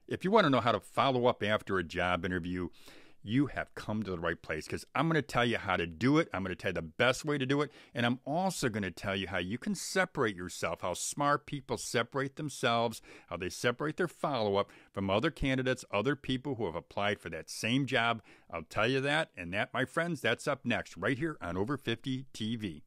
If you want to know how to follow up after a job interview, you have come to the right place because I'm going to tell you how to do it. I'm going to tell you the best way to do it. And I'm also going to tell you how you can separate yourself, how smart people separate themselves, how they separate their follow-up from other candidates, other people who have applied for that same job. I'll tell you that. And that, my friends, that's up next right here on Over 50 TV.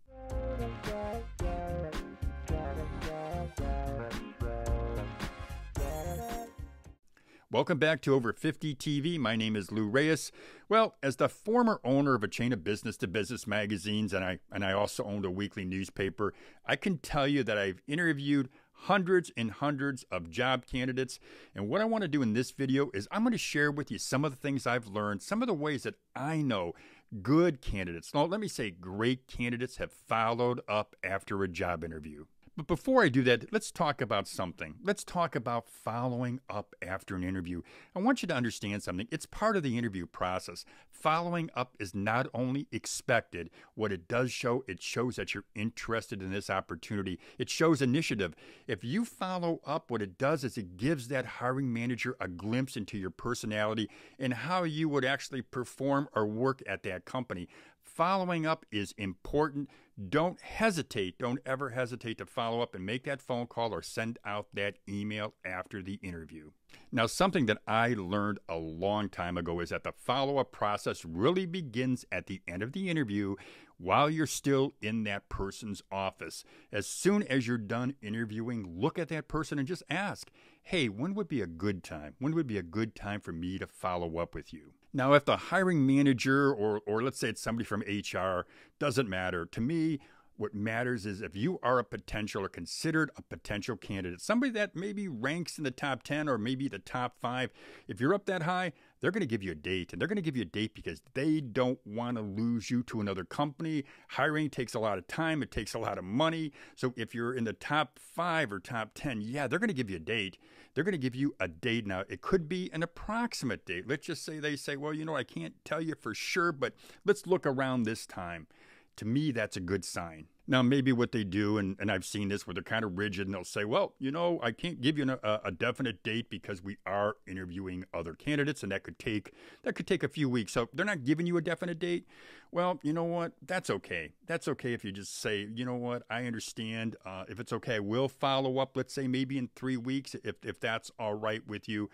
Welcome back to Over 50 TV. My name is Lou Reyes. Well, as the former owner of a chain of business-to-business magazines, and I also owned a weekly newspaper, I can tell you that I've interviewed hundreds and hundreds of job candidates. And what I want to do in this video is I'm going to share with you some of the things I've learned, some of the ways that I know good candidates, no, let me say great candidates, have followed up after a job interview. But before I do that, let's talk about something. Let's talk about following up after an interview. I want you to understand something. It's part of the interview process. Following up is not only expected. What it does show, it shows that you're interested in this opportunity. It shows initiative. If you follow up, what it does is it gives that hiring manager a glimpse into your personality and how you would actually perform or work at that company. Following up is important. Don't hesitate. Don't ever hesitate to follow up and make that phone call or send out that email after the interview. Now, something that I learned a long time ago is that the follow-up process really begins at the end of the interview while you're still in that person's office. As soon as you're done interviewing, look at that person and just ask, hey, when would be a good time? When would be a good time for me to follow up with you? Now, if the hiring manager or let's say it's somebody from HR, doesn't matter. To me, what matters is if you are a potential or considered a potential candidate, somebody that maybe ranks in the top 10 or maybe the top 5, if you're up that high, they're going to give you a date. And they're going to give you a date because they don't want to lose you to another company. Hiring takes a lot of time. It takes a lot of money. So if you're in the top 5 or top 10, yeah, they're going to give you a date. They're going to give you a date. Now, it could be an approximate date. Let's just say they say, well, I can't tell you for sure, but let's look around this time. To me, that's a good sign. Now, maybe what they do, and I've seen this where they're kind of rigid, and they'll say, well, I can't give you a definite date because we are interviewing other candidates, and that could take a few weeks. So they're not giving you a definite date. Well, you know what? That's okay. That's okay if you just say, you know what? I understand. If it's okay, we'll follow up, let's say maybe in 3 weeks, if that's all right with you.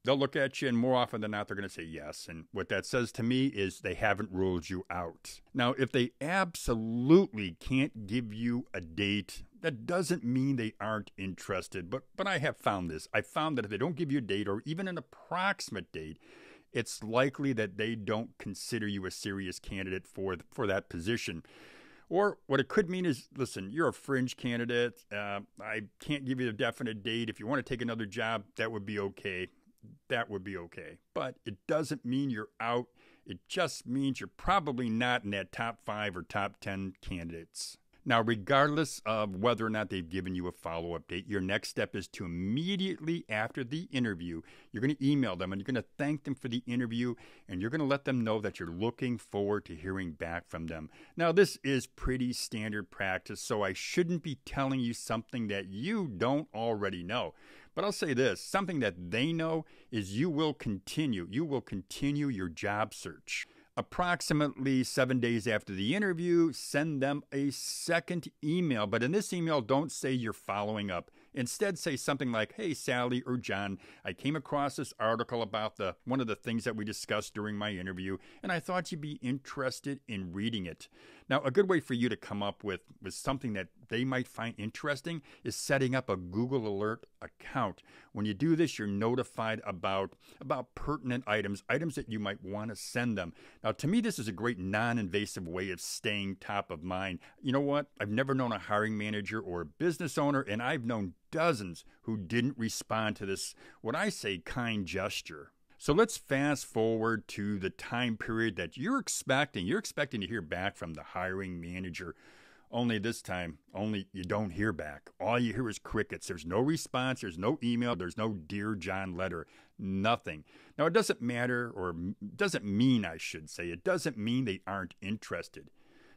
They'll look at you, and more often than not, they're going to say yes. And what that says to me is they haven't ruled you out. Now, if they absolutely can't give you a date, that doesn't mean they aren't interested. But I have found this. I found that if they don't give you a date or even an approximate date, it's likely that they don't consider you a serious candidate for that position. Or what it could mean is, listen, you're a fringe candidate. I can't give you a definite date. If you want to take another job, that would be okay. That would be okay. But it doesn't mean you're out. It just means you're probably not in that top 5 or top 10 candidates. Now, regardless of whether or not they've given you a follow-up date, your next step is to immediately after the interview, you're going to email them and you're going to thank them for the interview and you're going to let them know that you're looking forward to hearing back from them. Now, this is pretty standard practice, so I shouldn't be telling you something that you don't already know. But I'll say this, something that they know is you will continue your job search. Approximately 7 days after the interview, send them a second email. But in this email, don't say you're following up. Instead, say something like, hey, Sally or John, I came across this article about one of the things that we discussed during my interview, and I thought you'd be interested in reading it. Now, a good way for you to come up with something that they might find interesting is setting up a Google Alert account. When you do this, you're notified about pertinent items that you might want to send them. Now, to me, this is a great non-invasive way of staying top of mind. You know what? I've never known a hiring manager or a business owner, and I've known dozens who didn't respond to this, what I say, kind gesture. So let's fast forward to the time period that you're expecting. You're expecting to hear back from the hiring manager. Only this time, you don't hear back. All you hear is crickets. There's no response. There's no email. There's no Dear John letter. Nothing. Now, it doesn't matter, or doesn't mean, I should say, it doesn't mean they aren't interested.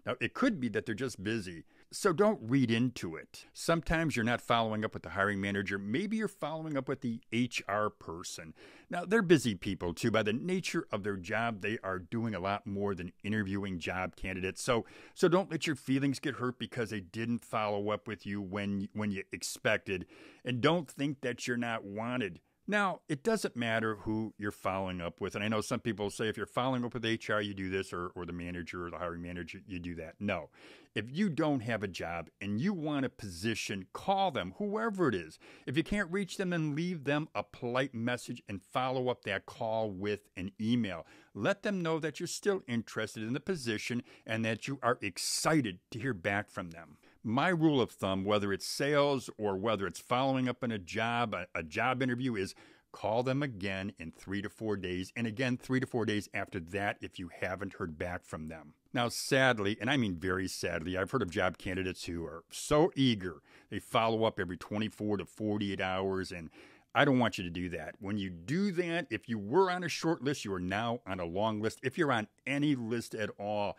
Now, it could be that they're just busy. So don't read into it. Sometimes you're not following up with the hiring manager. Maybe you're following up with the HR person. Now, they're busy people too. By the nature of their job, they are doing a lot more than interviewing job candidates. So don't let your feelings get hurt because they didn't follow up with you when you expected. And don't think that you're not wanted. Now, it doesn't matter who you're following up with. And I know some people say if you're following up with HR, you do this, or the manager or the hiring manager, you do that. No. If you don't have a job and you want a position, call them, whoever it is. If you can't reach them, then leave them a polite message and follow up that call with an email. Let them know that you're still interested in the position and that you are excited to hear back from them. My rule of thumb, whether it's sales or whether it's following up on a job interview, is call them again in 3 to 4 days, and again 3 to 4 days after that if you haven't heard back from them. Now, sadly, and I mean very sadly, I've heard of job candidates who are so eager, they follow up every 24 to 48 hours, and I don't want you to do that. When you do that, if you were on a short list, you are now on a long list. If you're on any list at all,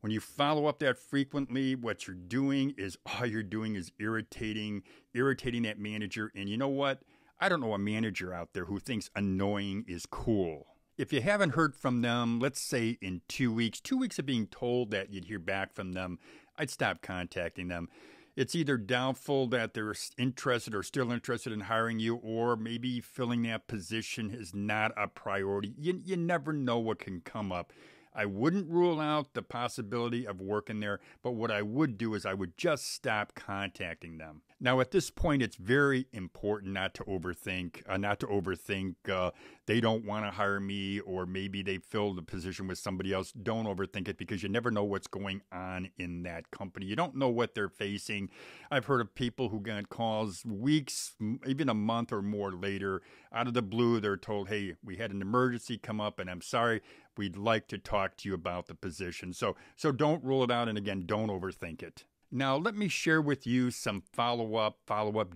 when you follow up that frequently, what you're doing is all you're doing is irritating that manager. And you know what? I don't know a manager out there who thinks annoying is cool. If you haven't heard from them, let's say in 2 weeks of being told that you'd hear back from them, I'd stop contacting them. It's either doubtful that they're interested or still interested in hiring you, or maybe filling that position is not a priority. You never know what can come up. I wouldn't rule out the possibility of working there, but what I would do is I would just stop contacting them. Now, at this point, it's very important not to overthink. They don't want to hire me, or maybe they filled the position with somebody else. Don't overthink it because you never know what's going on in that company. You don't know what they're facing. I've heard of people who got calls weeks, even a month or more later, out of the blue. They're told, hey, we had an emergency come up, and I'm sorry. We'd like to talk to you about the position. So don't rule it out, and again, don't overthink it. Now, let me share with you some follow-up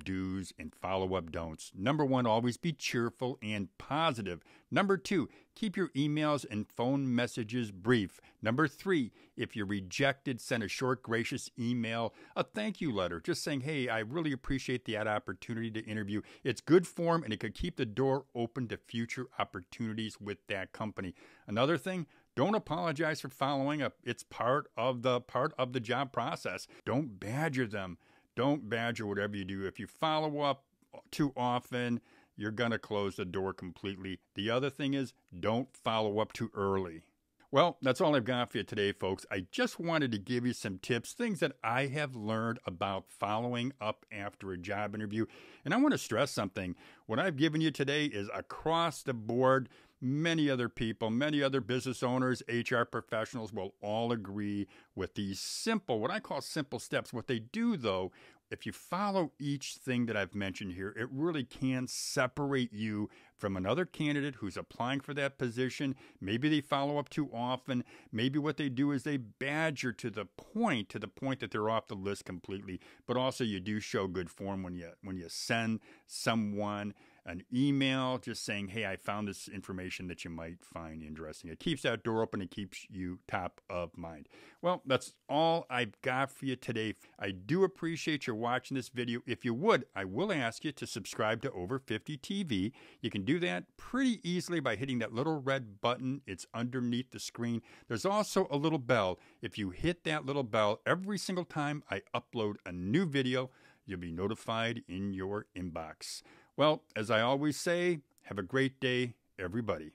do's and follow-up don'ts. Number 1, always be cheerful and positive. Number 2, keep your emails and phone messages brief. Number 3, if you're rejected, send a short, gracious email, a thank you letter, just saying, hey, I really appreciate the opportunity to interview. It's good form, and it could keep the door open to future opportunities with that company. Another thing, don't apologize for following up. It's part of the job process. Don't badger them. Don't badger whatever you do. If you follow up too often, you're going to close the door completely. The other thing is, don't follow up too early. Well, that's all I've got for you today, folks. I just wanted to give you some tips, things that I have learned about following up after a job interview. And I want to stress something. What I've given you today is across the board. Many other people, many other business owners, HR professionals will all agree with these simple, what I call simple steps. What they do, though, if you follow each thing that I've mentioned here, it really can separate you from another candidate who's applying for that position. Maybe they follow up too often. Maybe what they do is they badger to the point that they're off the list completely. But also you do show good form when you send someone an email just saying, hey, I found this information that you might find interesting. It keeps that door open. It keeps you top of mind. Well, that's all I've got for you today. I do appreciate your watching this video. If you would, I will ask you to subscribe to Over 50 TV. You can do that pretty easily by hitting that little red button. It's underneath the screen. There's also a little bell. If you hit that little bell every single time I upload a new video, you'll be notified in your inbox. Well, as I always say, have a great day, everybody.